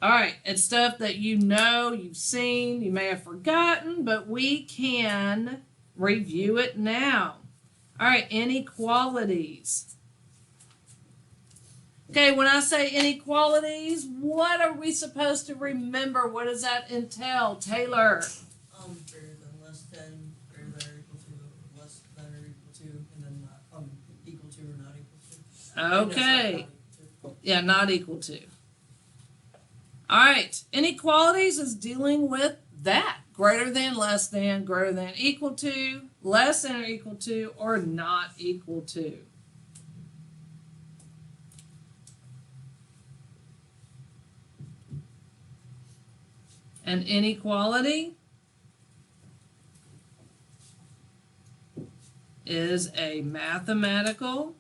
All right, it's stuff that you know, you've seen, you may have forgotten, but we can review it now. All right, inequalities. Okay, when I say inequalities, what are we supposed to remember? What does that entail? Taylor? Greater than, less than, greater than or equal to, less than or equal to, and then equal to or not equal to. Okay. No, sorry, Yeah, not equal to. All right, inequalities is dealing with that. Greater than, less than, greater than, equal to, less than or equal to, or not equal to. An inequality is a mathematical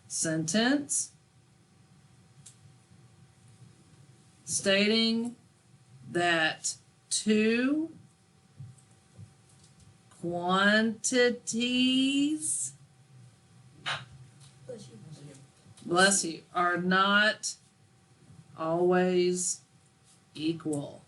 sentence stating that two quantities, bless you, are not always equal.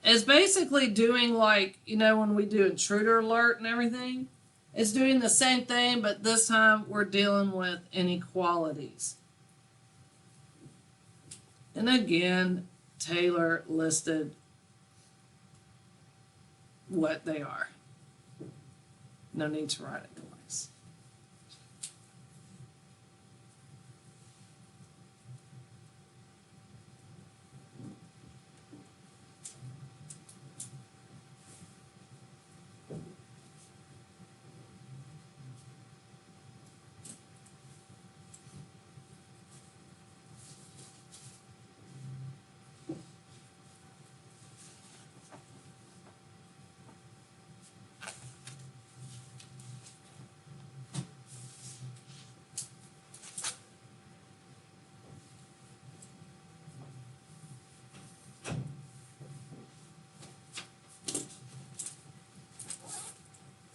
It's basically doing like, you know, when we do intruder alert and everything, it's doing the same thing, but this time we're dealing with inequalities. And again, Taylor listed what they are. No need to write it twice.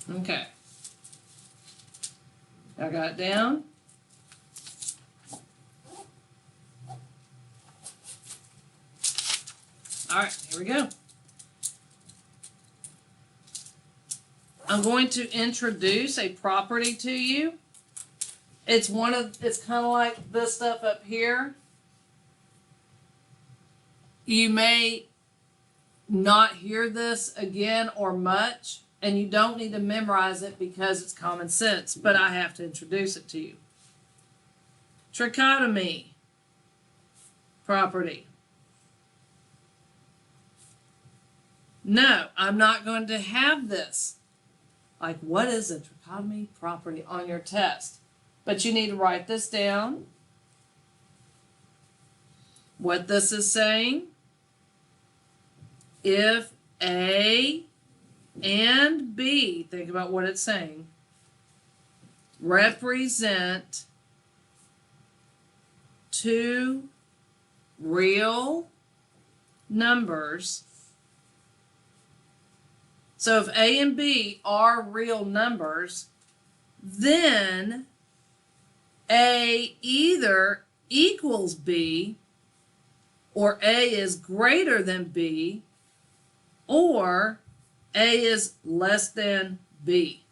Okay. I got it down. All right, here we go. I'm going to introduce a property to you. It's kind of like this stuff up here. You may not hear this again or much, and you don't need to memorize it because it's common sense, but I have to introduce it to you. Trichotomy property. No, I'm not going to have this. Like, what is a trichotomy property on your test? But you need to write this down. What this is saying, if A and B, think about what it's saying, represent two real numbers. So if A and B are real numbers, then A either equals B, or A is greater than B, or A is less than B.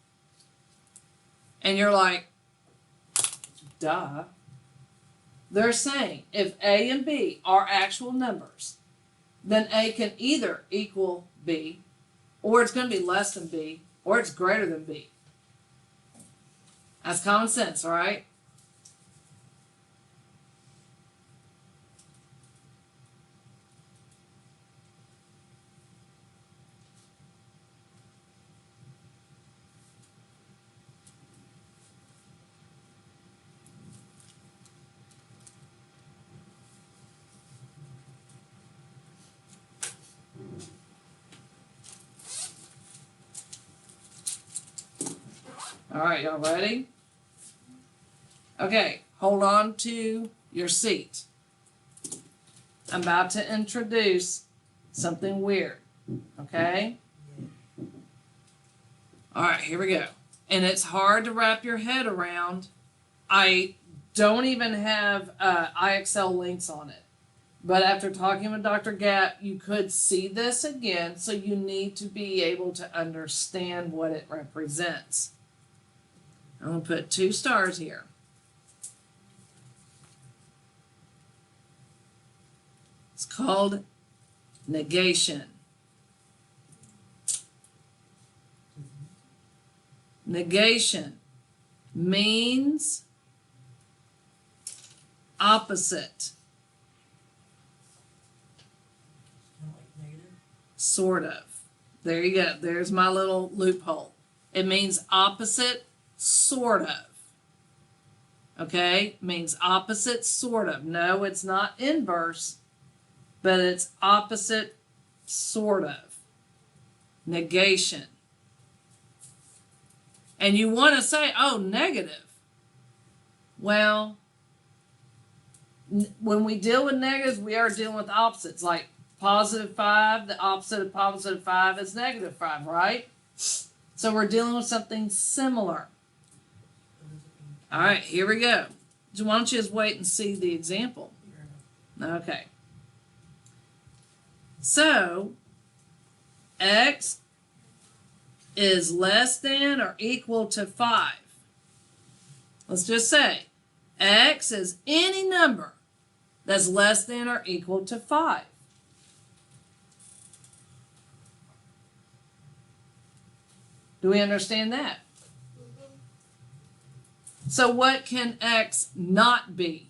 And you're like, duh. They're saying if A and B are actual numbers, then A can either equal B, or it's going to be less than B, or it's greater than B. That's common sense, all right? All right, y'all ready? Okay, hold on to your seat. I'm about to introduce something weird, okay? All right, here we go. and it's hard to wrap your head around. I don't even have IXL links on it. But after talking with Dr. Gap, you could see this again, so you need to be able to understand what it represents. I'm going to put 2 stars here. It's called negation. Negation means opposite. Kind of like negative. Sort of. There you go. There's my little loophole. It means opposite, sort of. Okay? Means opposite, sort of. No, it's not inverse, but it's opposite, sort of. Negation. And you want to say, oh, negative. Well, when we deal with negatives, we are dealing with opposites. Like +5, the opposite of +5 is -5, right? So we're dealing with something similar. All right, here we go. Why don't you just wait and see the example? Okay. So, x is less than or equal to 5. Let's just say x is any number that's less than or equal to 5. Do we understand that? So what can x not be?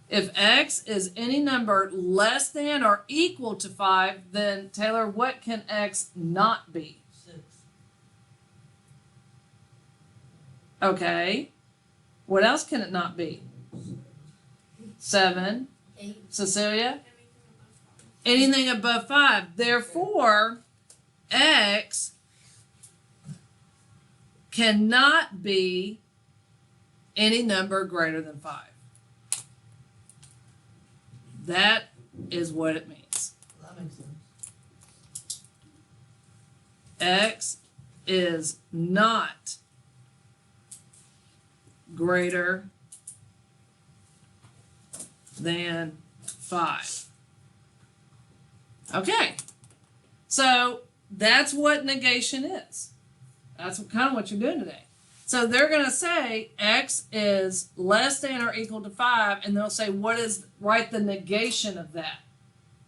If x is any number less than or equal to 5, then Taylor, what can x not be? 6. Okay. What else can it not be? 7. 8. Cecilia? Anything above 5. Therefore, x cannot be any number greater than 5. That is what it means. That makes sense. X is not greater than 5. Okay, so that's what negation is. That's kind of what you're doing today. So they're going to say x is less than or equal to 5, and they'll say, write the negation of that.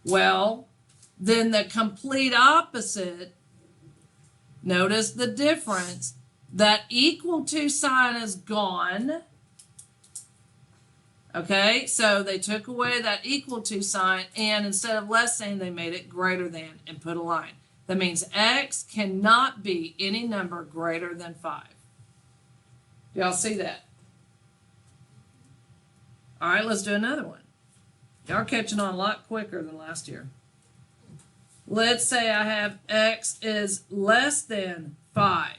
Well, then the complete opposite, notice the difference, that equal to sign is gone. Okay, so they took away that equal to sign, and instead of less than, they made it greater than and put a line. That means x cannot be any number greater than 5. Do y'all see that? All right, let's do another one. Y'all are catching on a lot quicker than last year. Let's say I have x is less than 5.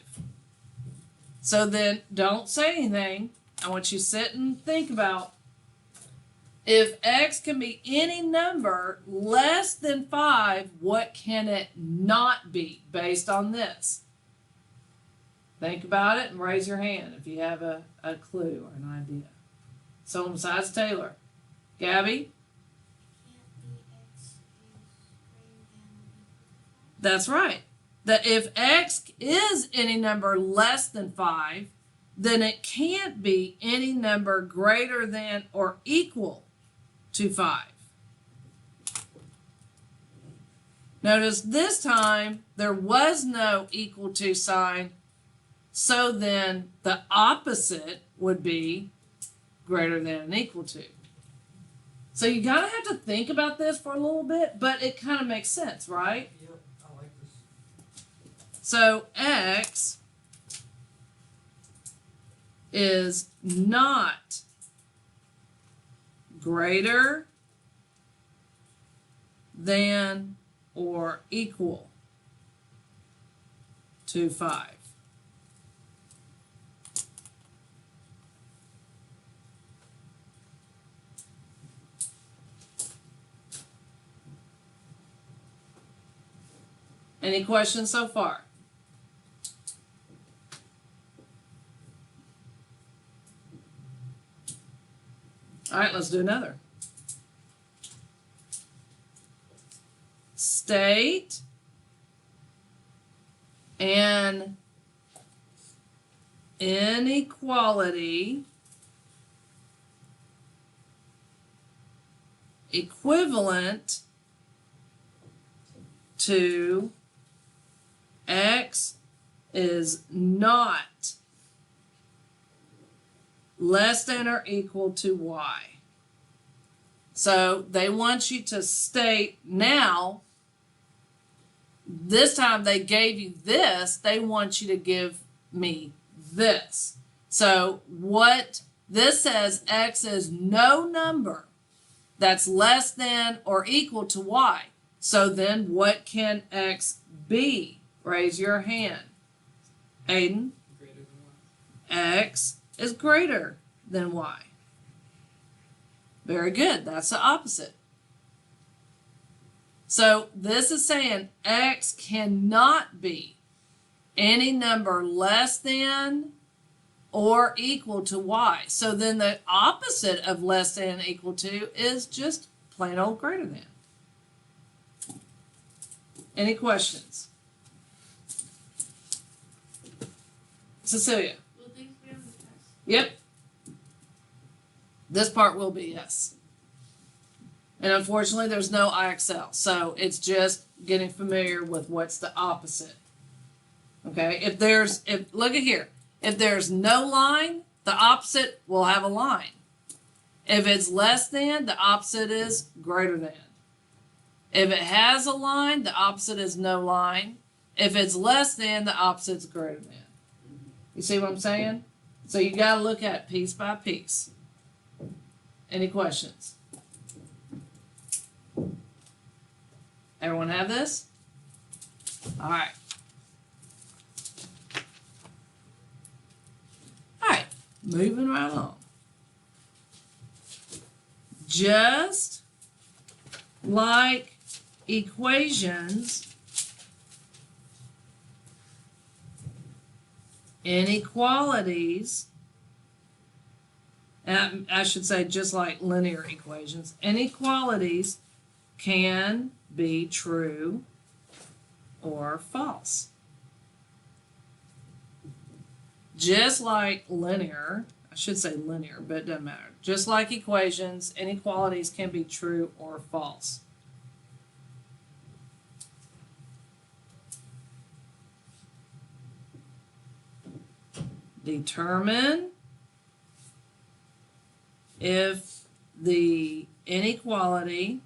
So then don't say anything. I want you to sit and think about, if x can be any number less than 5, what can it not be based on this? Think about it and raise your hand if you have a clue or an idea. Someone besides Taylor. Gabby? That's right. That if x is any number less than 5, then it can't be any number greater than or equal to 5. Notice this time there was no equal to sign, so then the opposite would be greater than and equal to. So you gotta have to think about this for a little bit, but it kind of makes sense, right? Yep, I like this. So x is not greater than or equal to 5. Any questions so far? All right, let's do another. State an inequality equivalent to x is not less than or equal to y. So they want you to state now, this time they gave you this, they want you to give me this. So what this says, x is no number that's less than or equal to y. So then what can x be? Raise your hand. Aiden? Greater than y. X is greater than y. Very good. That's the opposite. So this is saying x cannot be any number less than or equal to y. So then the opposite of less than and equal to is just plain old greater than. Any questions? Cecilia? Will things be on the test? Yep. This part will be yes. And unfortunately, there's no IXL. So it's just getting familiar with what's the opposite. Okay, look at here. If there's no line, the opposite will have a line. If it's less than, the opposite is greater than. If it has a line, the opposite is no line. If it's less than, the opposite is greater than. You see what I'm saying? So you got to look at piece by piece. Any questions? Everyone have this? All right. All right, moving right on. Just like equations, inequalities, and I should say just like linear equations, inequalities can be true or false. Just like linear, I should say linear, but it doesn't matter. Just like equations, inequalities can be true or false. Determine if the inequality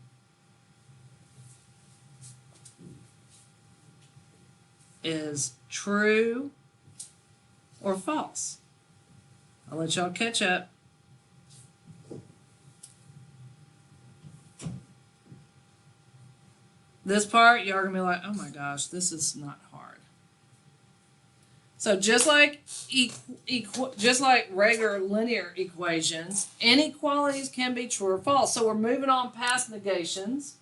is true or false. I'll let y'all catch up. This part, y'all are gonna be like, oh my gosh, this is not hard. So just like regular linear equations, inequalities can be true or false. So we're moving on past negations.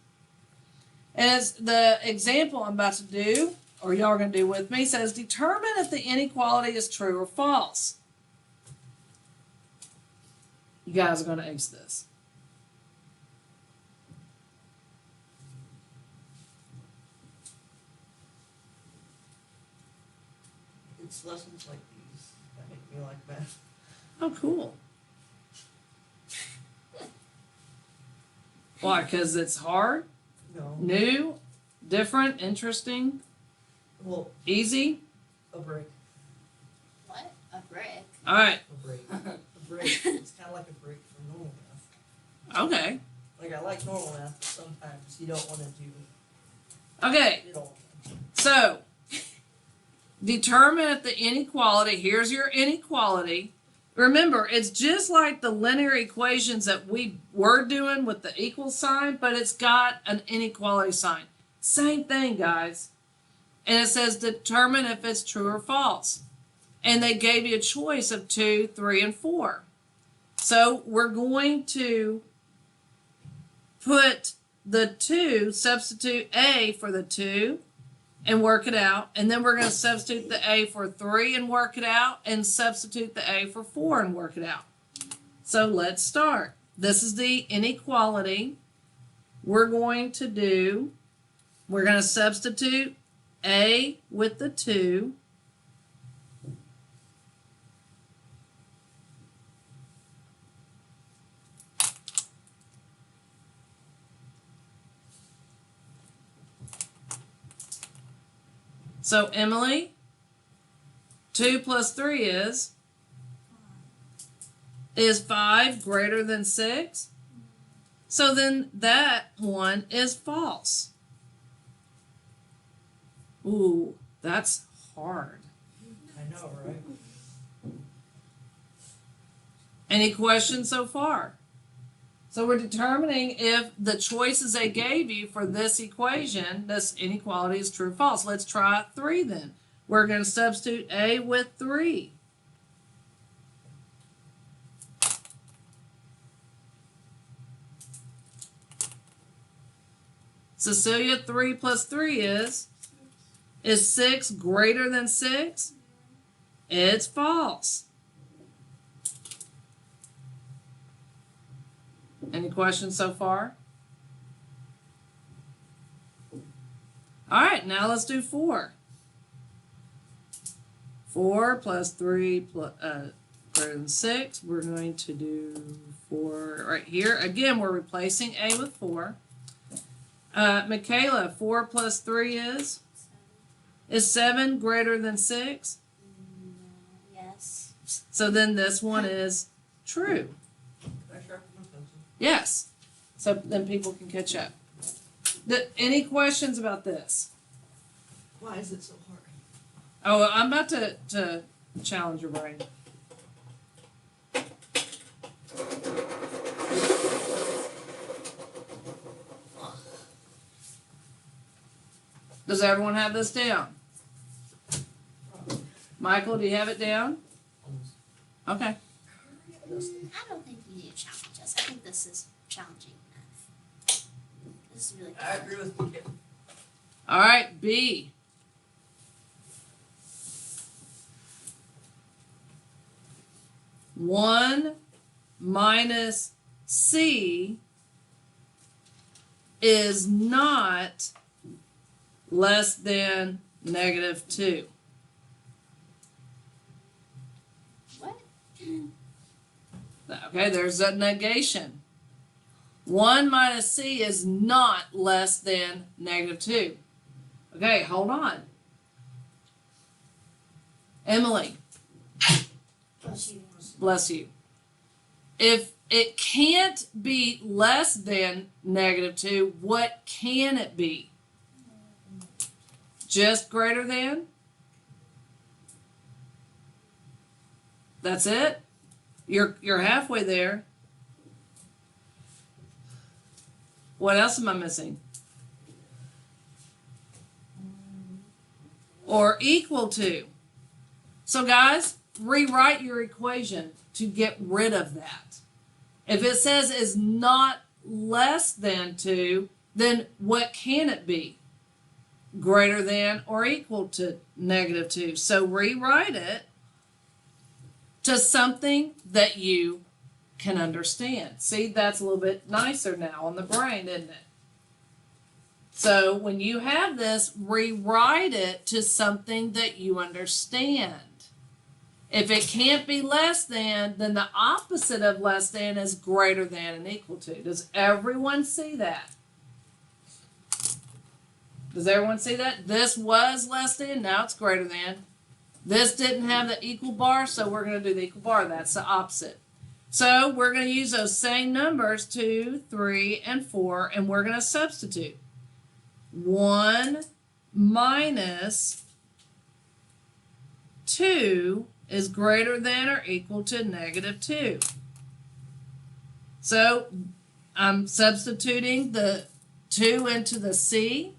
And as the example I'm about to do, or y'all are going to do with me, says determine if the inequality is true or false. You guys are going to ace this. It's lessons like these that make me like math. Oh, cool. Why? Because it's hard, No. new, different, interesting, Well, easy. a break. What? A brick? All right. A break. A break. It's kind of like a break from normal math. Okay. Like, I like normal math, but sometimes you don't want to do Okay. it all. So, determine if the inequality, here's your inequality. Remember, it's just like the linear equations that we were doing with the equal sign, but it's got an inequality sign. Same thing, guys. And it says determine if it's true or false. And they gave you a choice of 2, 3, and 4. So we're going to put the 2, substitute A for the 2, and work it out. And then we're going to substitute the A for 3 and work it out, and substitute the A for 4 and work it out. So let's start. this is the inequality. We're going to substitute A with the 2. So Emily, 2 plus 3 is 5 greater than 6? So then that one is false. Ooh, that's hard. I know, right? Any questions so far? So we're determining if the choices they gave you for this equation, this inequality, is true or false. Let's try 3 then. We're going to substitute A with 3. Cecilia, 3 plus 3 is 6 greater than 6? It's false. Any questions so far? All right, now let's do 4. 4 plus 3 plus, greater than 6. We're going to do 4 right here. Again, we're replacing A with 4. Michaela, 4 plus 3 is? 7. Is 7 greater than 6? Yes. So then this one is true. Can I sharpen my pencil? Yes. So then people can catch up. Any questions about this? Why is it so hard? Oh, I'm about to challenge your brain. Does everyone have this down? Michael, do you have it down? Okay. I don't think you need to challenge us. I think this is challenging enough. This is really I agree with you. All right, B. One minus C is not less than -2. What? Okay, there's a negation. 1 minus C is not less than -2. Okay, hold on. Emily, Plus you. bless you. If it can't be less than -2, what can it be? Just greater than? That's it? You're halfway there. What else am I missing? Or equal to. So guys, rewrite your equation to get rid of that. If it says is not less than 2, then what can it be? Greater than or equal to -2. So rewrite it to something that you can understand. See, that's a little bit nicer now on the brain, isn't it? So when you have this, rewrite it to something that you understand. If it can't be less than, then the opposite of less than is greater than and equal to. Does everyone see that? Does everyone see that? This was less than, now it's greater than. This didn't have the equal bar, so we're going to do the equal bar. That's the opposite. So we're going to use those same numbers, 2, 3, and 4, and we're going to substitute. 1 minus 2 is greater than or equal to -2. So I'm substituting the 2 into the C,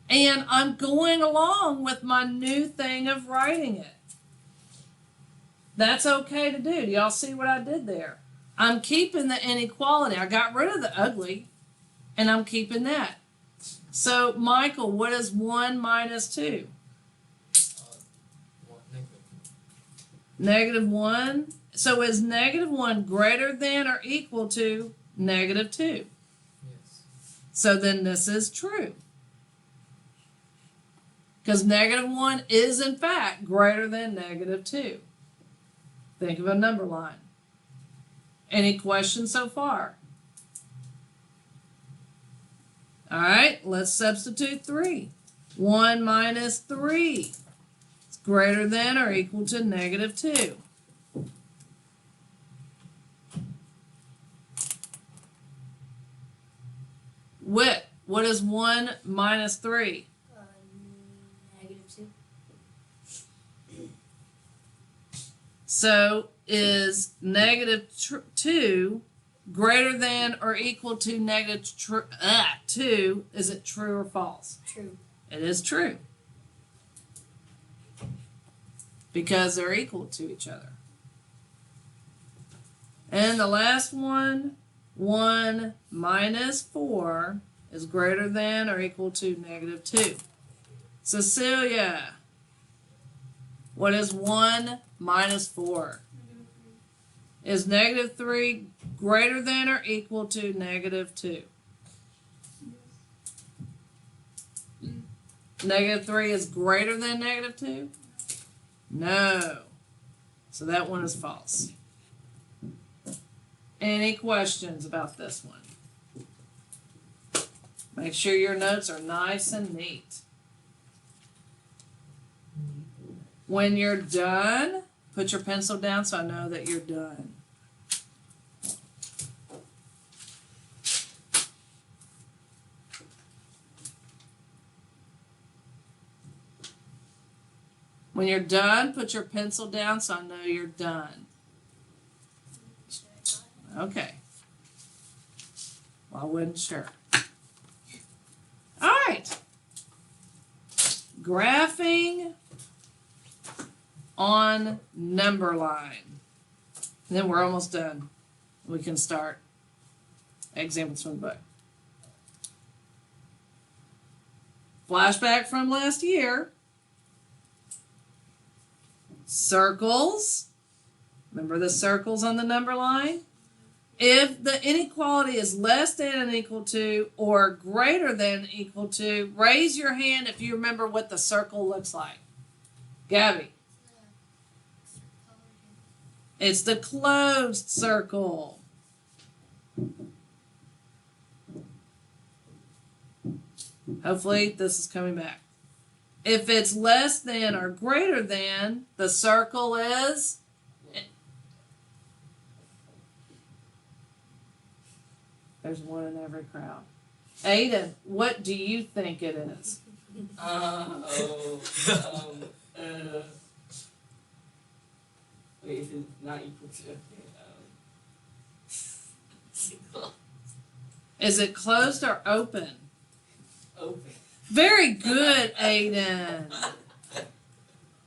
and I'm going along with my new thing of writing it. That's okay to do. Do y'all see what I did there? I'm keeping the inequality. I got rid of the ugly, and I'm keeping that. So, Michael, what is 1 minus 2? -1. so is -1 greater than or equal to -2? Yes. So then this is true. Because -1 is in fact greater than -2. Think of a number line. Any questions so far? All right, let's substitute 3. 1 minus 3 is greater than or equal to -2. What is 1 minus 3? -2. So is -2 greater than or equal to -2? Is it true or false? True. It is true. Because they're equal to each other. And the last one, 1 minus 4 is greater than or equal to -2. Cecilia, what is 1 minus 4? Is -3 greater than or equal to -2? -3 is greater than -2? No. So that one is false. Any questions about this one? Make sure your notes are nice and neat. When you're done, put your pencil down so I know that you're done. When you're done, put your pencil down so I know you're done. Okay. Well, I wasn't sure. All right. Graphing on number line. And then we're almost done. We can start examples from the book. Flashback from last year. Circles. Remember the circles on the number line? If the inequality is less than or equal to or greater than or equal to, raise your hand if you remember what the circle looks like. Gabby. It's the closed circle. Hopefully this is coming back. If it's less than or greater than, the circle is... There's one in every crowd. Aiden, what do you think it is? Wait, if it's not equal to, Is it closed or open? open. Very good, Aiden.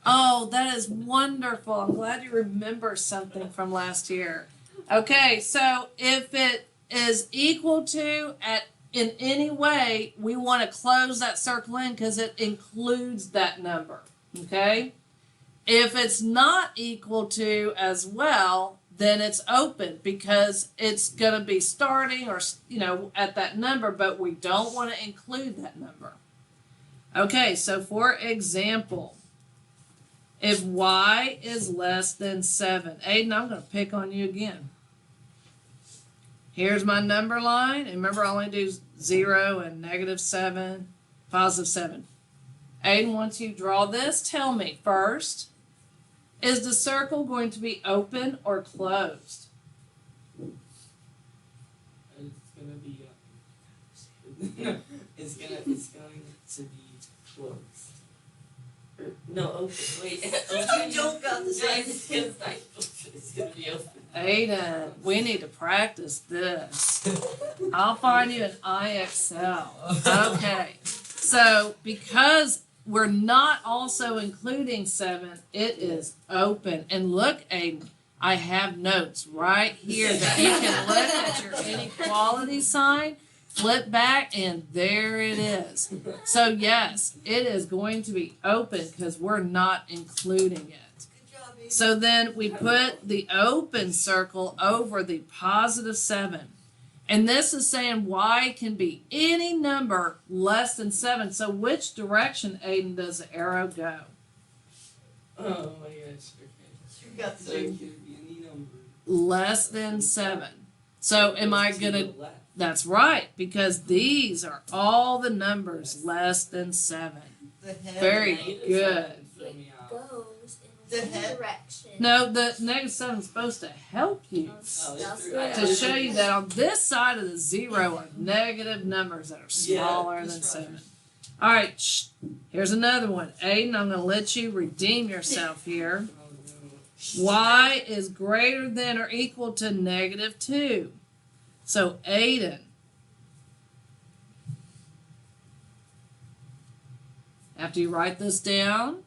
Oh, that is wonderful. I'm glad you remember something from last year. Okay, so if it is equal to in any way, we want to close that circle in because it includes that number. Okay? If it's not equal to as well, then it's open because it's going to be starting or at that number, but we don't want to include that number. Okay, so for example, if y is less than 7, Aiden, I'm going to pick on you again. Here's my number line, and remember I only do 0 and -7, +7. Aiden, once you draw this, tell me first, is the circle going to be open or closed? It's gonna be. It's going to be closed. No, open. Wait. You don't got the same. It's gonna be open. Aiden, we need to practice this. I'll find you an IXL. Okay. So because we're not also including 7, it is open. And look, Aiden, I have notes right here that you can look at your inequality sign, flip back, and there it is. So yes, it is going to be open because we're not including it. Good job, So then we put the open circle over the positive 7. And this is saying y can be any number less than 7. So which direction, Aiden, does the arrow go? Oh my gosh, okay. You got the So it same. could be any number. Less than 7. So am I To going to... the left. That's right, because these are all the numbers less than 7. The head. Very Negative good. seven threw me off. Goes The in one head- direction. No, the negative 7 is supposed to help you. Oh, it That's threw- good. To show you that on this side of the 0 are negative numbers that are smaller than 7. All right, here's another one. Aiden, I'm going to let you redeem yourself here. Oh, no. Y is greater than or equal to negative 2. So Aiden, after you write this down,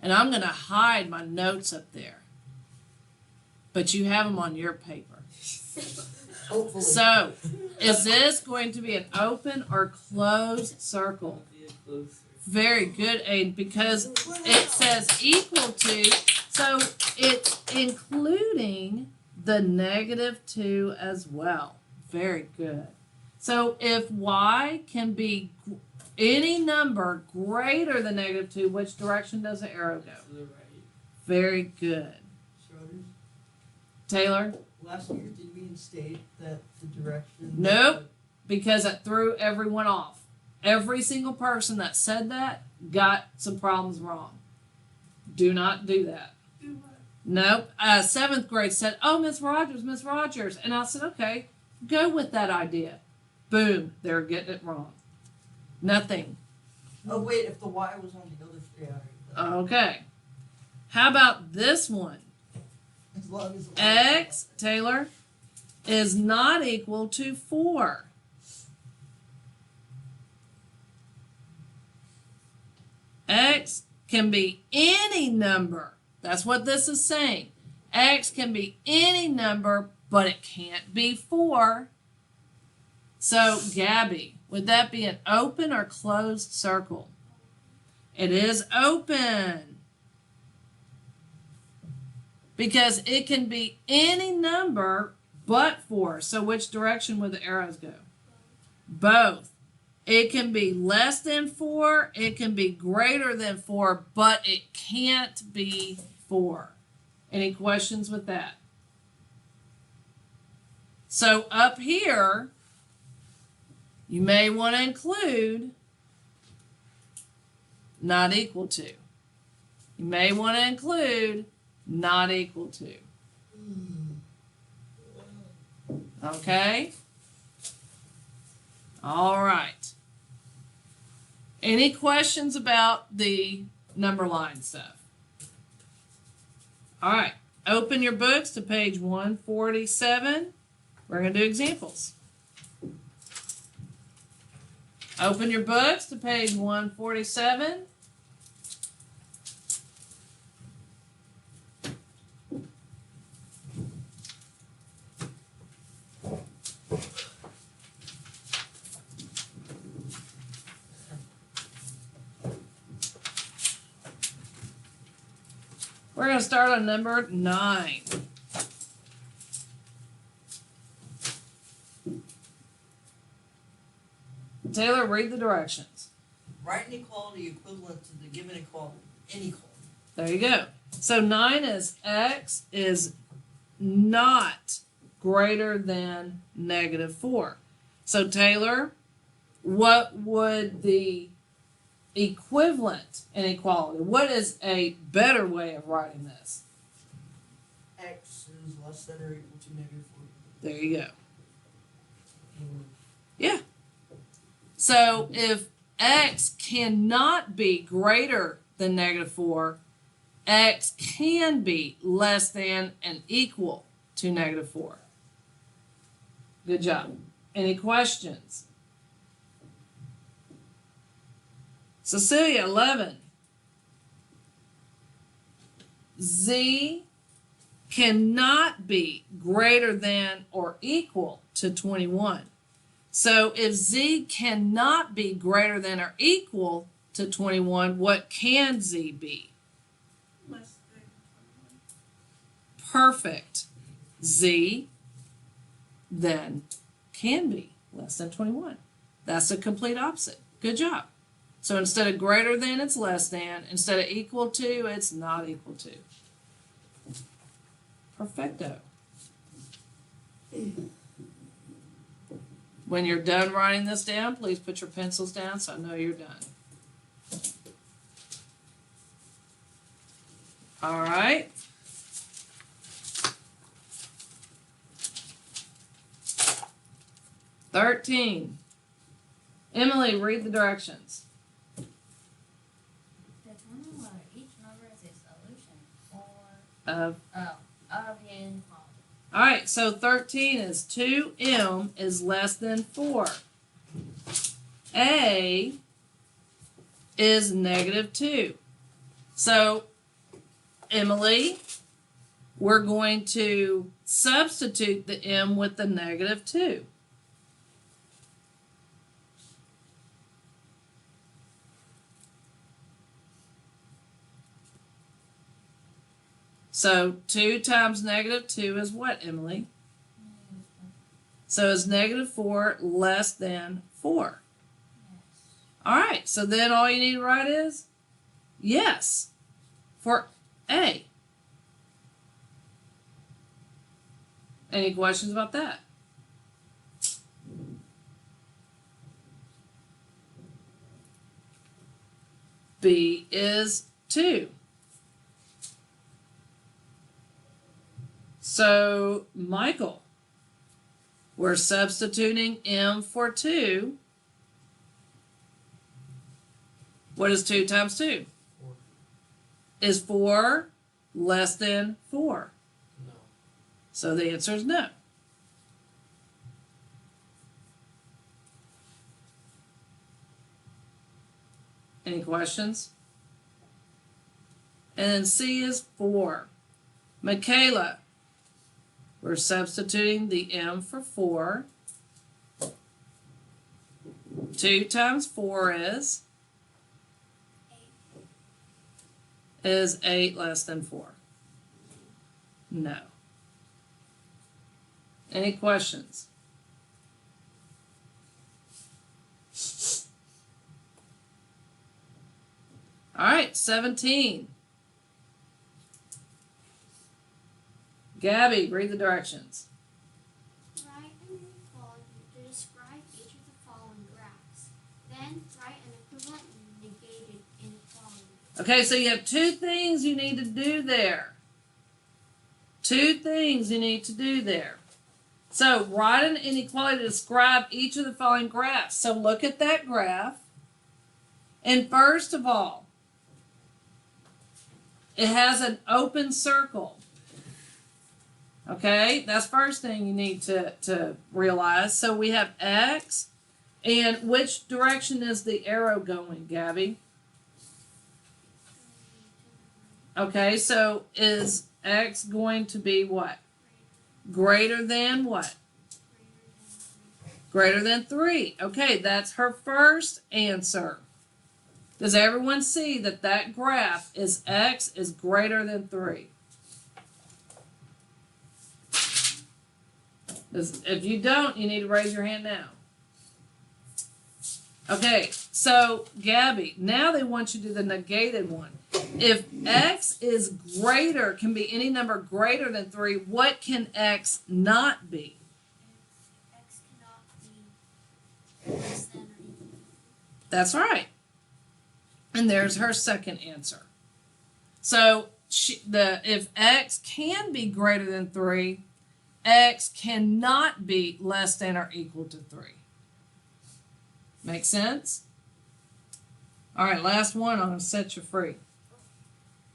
and I'm going to hide my notes up there, but you have them on your paper. Hopefully. So, is this going to be an open or closed circle? Be a closer. Very good, Aiden, because it says equal to, so it's including the negative 2 as well. Very good. So if y can be any number greater than negative 2, which direction does the arrow go? To the right. Very good. Schroeder's, Taylor? last year, did we state that the direction? Nope. Because it threw everyone off. Every single person that said that got some problems wrong. Do not do that. Nope. 7th grade said, oh, Miss Rogers. And I said, okay, go with that idea. Boom, they're getting it wrong. Nothing. Oh wait, if the Y was on the other side. Okay. How about this one? As long as the Y X, Taylor, is not equal to 4. X can be any number. That's what this is saying. X can be any number, but it can't be 4. So, Gabby, would that be an open or closed circle? It is open. Because it can be any number but 4. So which direction would the arrows go? Both. It can be less than 4, it can be greater than 4, but it can't be 4. Any questions with that? So up here, you may want to include not equal to. You may want to include not equal to. Okay? All right. Any questions about the number line stuff? All right. Open your books to page 147. We're going to do examples. Open your books to page 147. We're going to start on number 9. Taylor, read the directions. Write an equality equivalent to the given equality. Inequality. There you go. So 9 is x is not greater than negative 4. So Taylor, what would the equivalent inequality, what is a better way of writing this? X is less than or equal to negative 4. There you go. Or Yeah. So if x cannot be greater than negative 4, x can be less than and equal to negative 4. Good job. Any questions? Cecilia, 11. Z cannot be greater than or equal to 21. So if Z cannot be greater than or equal to 21, what can Z be? Less than perfect z, then can be less than 21. That's the complete opposite. Good job. So instead of greater than, it's less than. Instead of equal to, it's not equal to. Perfecto. When you're done writing this down, please put your pencils down so I know you're done. All right. "13. Emily, read the directions. Determine whether each number is a solution Of of the inequality. All right, so 13 is 2m is less than 4. A is -2. So, Emily, we're going to substitute the m with the -2. So 2 times -2 is what, Emily? So is -4 less than 4? Yes. All right, so then all you need to write is yes for A. Any questions about that? B is 2. So, Michael, we're substituting m for 2. What is 2 times 2? 4. Is 4 less than 4? No. So the answer is no. Any questions? And then C is 4. Michaela, we're substituting the m for 4. 2 times 4 is 8 less than 4? No. Any questions? All right, 17. Gabby, read the directions. Write an inequality to describe each of the following graphs. Then write an equivalent negated inequality. Okay, so you have 2 things you need to do there. 2 things you need to do there. So write an inequality to describe each of the following graphs. So look at that graph. And first of all, it has an open circle. Okay, that's first thing you need to realize. So we have x, and which direction is the arrow going, Gabby? Okay, so is x going to be what? Greater than what? Greater than 3. Okay, that's her first answer. Does everyone see that that graph is x is greater than 3? If you don't, you need to raise your hand now. Okay, so Gabby, now they want you to do the negated one. If x is greater, can be any number greater than 3, what can x not be? X cannot be less than or equal to. That's right. And there's her second answer. So if x can be greater than 3, x cannot be less than or equal to 3. Make sense? All right, last one. I'm going to set you free.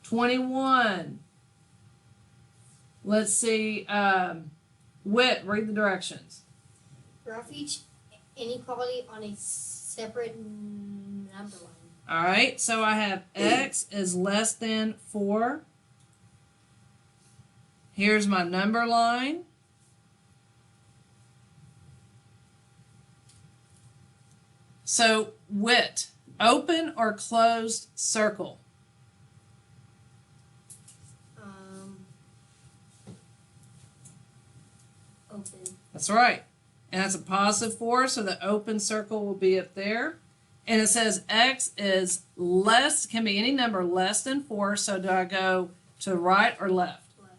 21. Let's see. Whit, read the directions. Graph each inequality on a separate number line. All right, so I have x is less than 4. Here's my number line. So, Whit, open or closed circle? open. That's right. And that's a positive 4, so the open circle will be up there. And it says x is less, can be any number less than 4, so do I go to the right or left? Left.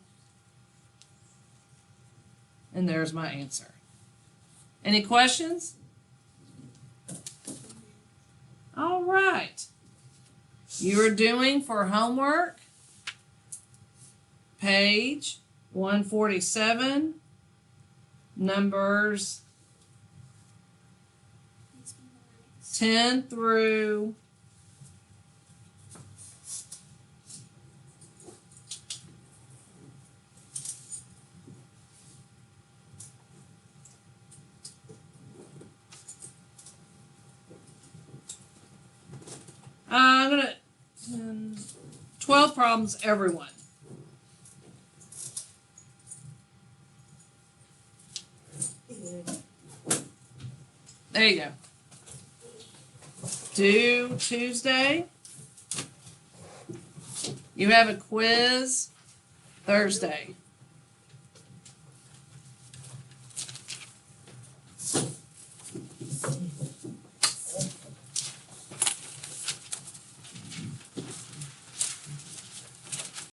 And there's my answer. Any questions? All right. You are doing for homework, page 147, numbers 10 through 12 problems, everyone. There you go. Due Tuesday. You have a quiz Thursday.